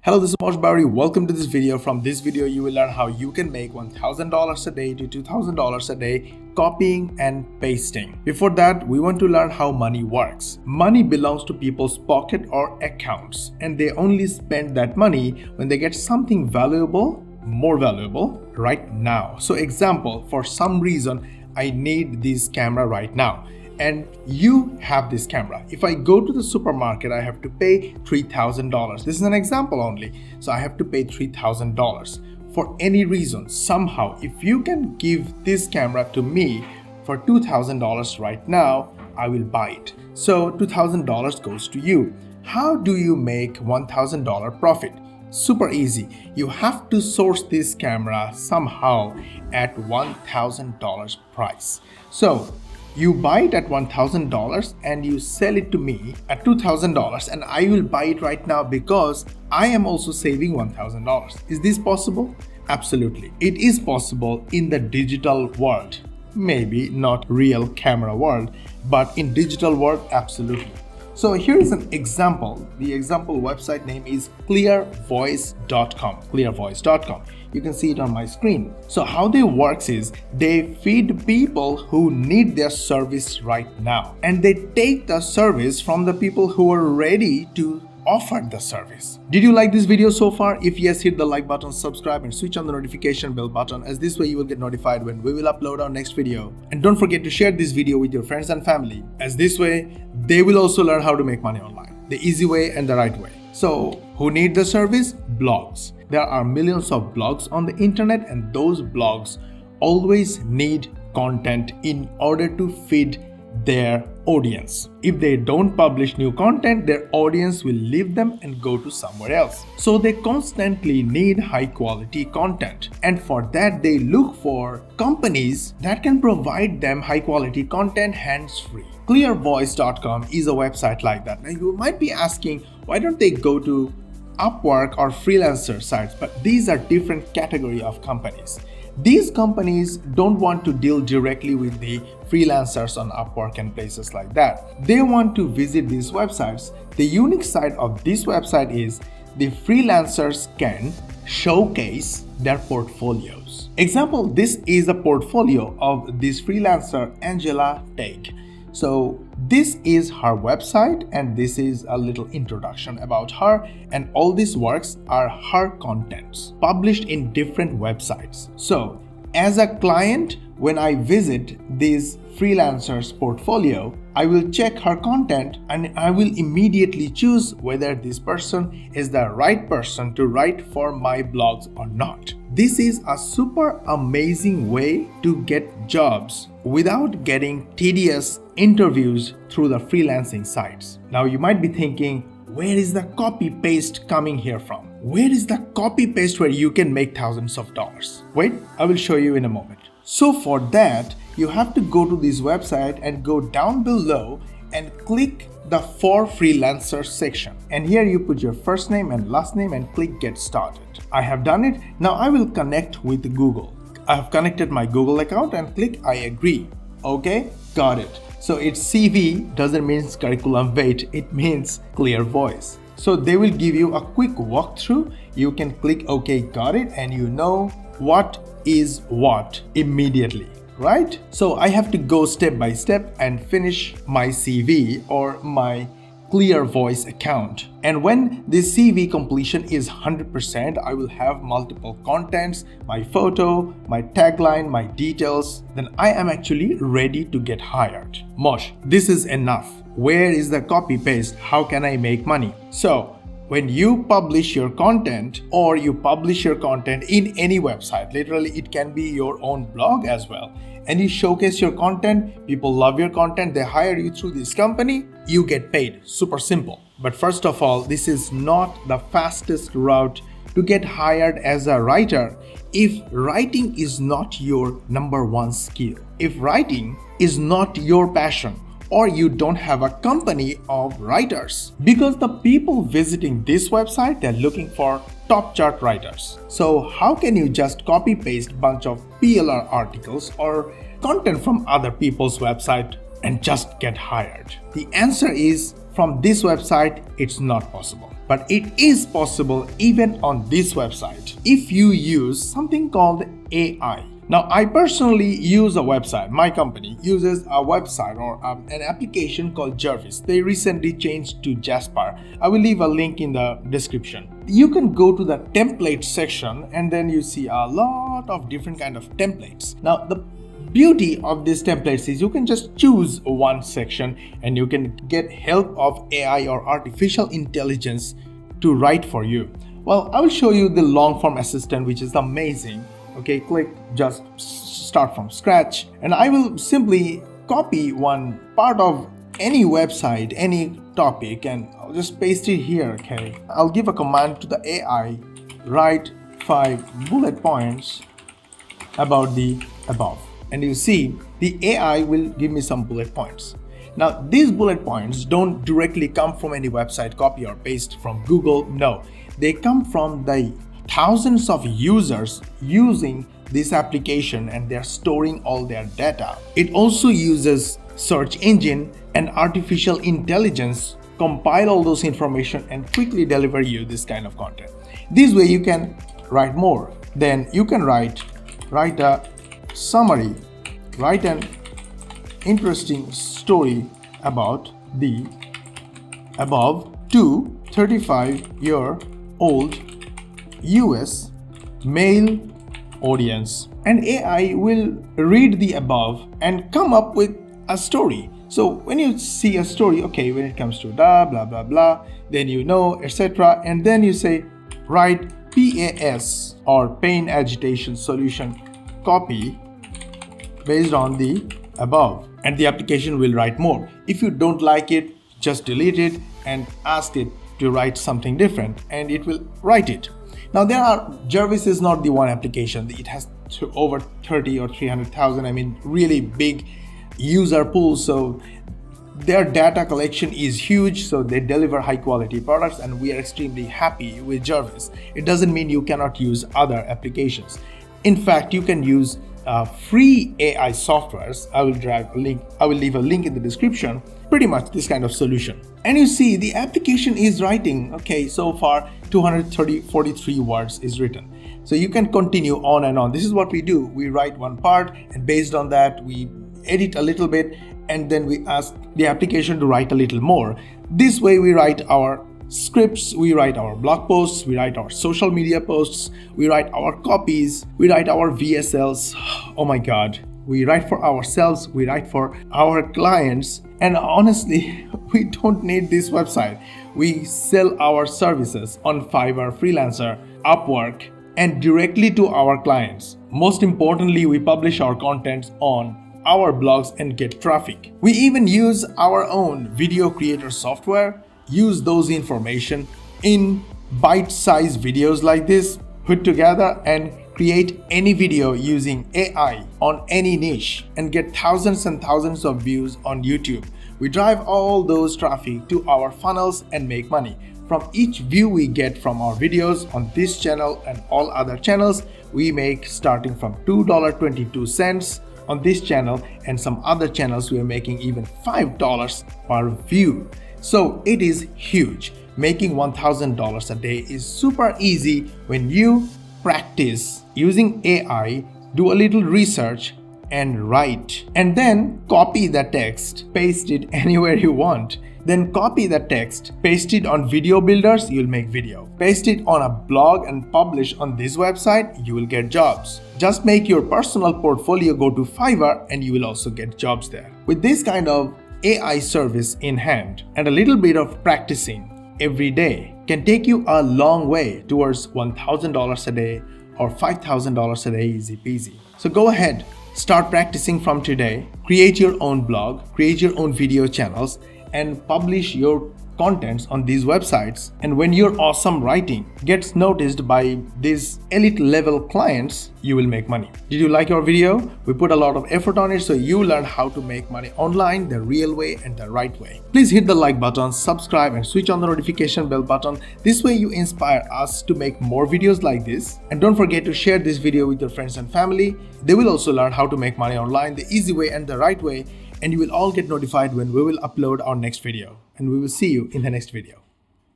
Hello, this is Mosh Bari. Welcome to this video. From this video, you will learn how you can make $1,000 a day to $2,000 a day copying and pasting. Before that, we want to learn how money works. Money belongs to people's pocket or accounts, and they only spend that money when they get something valuable, more valuable right now. So example, for some reason, I need this camera right now. And you have this camera. If I go to the supermarket, I have to pay $3,000. This is an example only. So I have to pay $3,000 for any reason. Somehow, if you can give this camera to me for $2,000 right now, I will buy it. So $2,000 goes to you. How do you make $1,000 profit? Super easy. You have to source this camera somehow at $1,000 price. So you buy it at $1,000 and you sell it to me at $2,000, and I will buy it right now because I am also saving $1,000. Is this possible? Absolutely. It is possible in the digital world. Maybe not real camera world, but in digital world, absolutely. So here is an example. The example website name is clearvoice.com. Clearvoice.com. You can see it on my screen. So how they works is they feed people who need their service right now, and they take the service from the people who are ready to offer the service. Did you like this video so far? If yes, hit the like button, subscribe, and switch on the notification bell button, as this way you will get notified when we will upload our next video. And don't forget to share this video with your friends and family, as this way they will also learn how to make money online, the easy way and the right way. So who need the service? Blogs. There are millions of blogs on the internet, and those blogs always need content in order to feed their audience. If they don't publish new content, their audience will leave them and go to somewhere else. So they constantly need high quality content, and for that they look for companies that can provide them high quality content hands-free. Clearvoice.com is a website like that. Now you might be asking, why don't they go to Upwork or freelancer sites? But these are different category of companies. These companies don't want to deal directly with the freelancers on Upwork and places like that. They want to visit these websites. The unique side of this website is the freelancers can showcase their portfolios. Example, this is a portfolio of this freelancer, Angela Teig. So this is her website, and this is a little introduction about her, and all these works are her contents published in different websites. So as a client, when I visit this freelancer's portfolio, I will check her content and I will immediately choose whether this person is the right person to write for my blogs or not. This is a super amazing way to get jobs without getting tedious interviews through the freelancing sites. Now you might be thinking, where is the copy paste coming here from? Where is the copy paste where you can make thousands of dollars? Wait, I will show you in a moment. So for that, you have to go to this website and go down below and click the For Freelancers section. And here you put your first name and last name and click Get Started. I have done it. Now I will connect with Google. I have connected my Google account and click I agree. Okay, got it. So it's CV doesn't mean curriculum vitae, it means clear voice. So they will give you a quick walkthrough. You can click OK, got it, and you know what is what immediately, right? So I have to go step by step and finish my CV or my Clear Voice account. And when this CV completion is 100%, I will have multiple contents, my photo, my tagline, my details. Then I am actually ready to get hired. Mosh, this is enough. Where is the copy paste? How can I make money? So when you publish your content, or you publish your content in any website, literally it can be your own blog as well, and you showcase your content, people love your content, they hire you through this company, you get paid. Super simple. But first of all, this is not the fastest route to get hired as a writer if writing is not your number one skill. If writing is not your passion, or you don't have a company of writers, because the people visiting this website, they're looking for top chart writers. So how can you just copy paste bunch of PLR articles or content from other people's website and just get hired? The answer is from this website, it's not possible. But it is possible even on this website if you use something called AI. Now, I personally use a website. My company uses a website or an application called Jarvis. They recently changed to Jasper. I will leave a link in the description. You can go to the template section and then you see a lot of different kind of templates. Now, the beauty of these templates is you can just choose one section and you can get help of AI or artificial intelligence to write for you. Well, I will show you the long form assistant, which is amazing. Okay, click just start from scratch, and I will simply copy one part of any website, any topic, and I'll just paste it here. Okay, I'll give a command to the AI, write 5 bullet points about the above, and you see the AI will give me some bullet points. Now, these bullet points don't directly come from any website copy or paste from Google. No, they come from the thousands of users using this application, and they're storing all their data. It also uses search engine and artificial intelligence compile all those information and quickly deliver you this kind of content. This way you can write more. Then you can write a summary, write an interesting story about the above to 35-year-old US male audience, and AI will read the above and come up with a story. So when you see a story, okay, when it comes to blah blah blah blah, then you know, etc., and then you say write PAS or pain agitation solution copy based on the above, and the application will write more. If you don't like it, just delete it and ask it to write something different, and it will write it. Now, Jarvis is not the one application. It has over 30 or 300,000, I mean, really big user pool. So their data collection is huge. So they deliver high quality products, and we are extremely happy with Jarvis. It doesn't mean you cannot use other applications. In fact, you can use free AI softwares. I will leave a link in the description. Pretty much this kind of solution. And you see the application is writing, okay, so far 243 words is written. So you can continue on and on. This is what we do. We write one part, and based on that we edit a little bit, and then we ask the application to write a little more. This way we write our scripts, we write our blog posts, we write our social media posts, we write our copies, we write our VSLs. Oh my God. We write for ourselves, we write for our clients, and honestly, we don't need this website. We sell our services on Fiverr, Freelancer, Upwork, and directly to our clients. Most importantly, we publish our content on our blogs and get traffic. We even use our own video creator software, use those information in bite-sized videos like this, put together and create any video using AI on any niche and get thousands and thousands of views on YouTube. We drive all those traffic to our funnels and make money. From each view we get from our videos on this channel and all other channels, we make starting from $2.22 on this channel, and some other channels we are making even $5 per view. So it is huge. Making $1,000 a day is super easy when you practice using AI, do a little research and write, and then copy the text, paste it anywhere you want. Then copy the text, paste it on video builders, you'll make video. Paste it on a blog and publish on this website, you will get jobs. Just make your personal portfolio go to Fiverr and you will also get jobs there. With this kind of AI service in hand and a little bit of practicing every day can take you a long way towards $1,000 a day or $5,000 a day, easy peasy. So go ahead, start practicing from today, create your own blog, create your own video channels, and publish your contents on these websites. And when your awesome writing gets noticed by these elite level clients, you will make money. Did you like our video? We put a lot of effort on it, so you learn how to make money online the real way and the right way. Please hit the like button, subscribe, and switch on the notification bell button. This way you inspire us to make more videos like this. And don't forget to share this video with your friends and family. They will also learn how to make money online the easy way and the right way. and you will all get notified when we will upload our next video. And we will see you in the next video.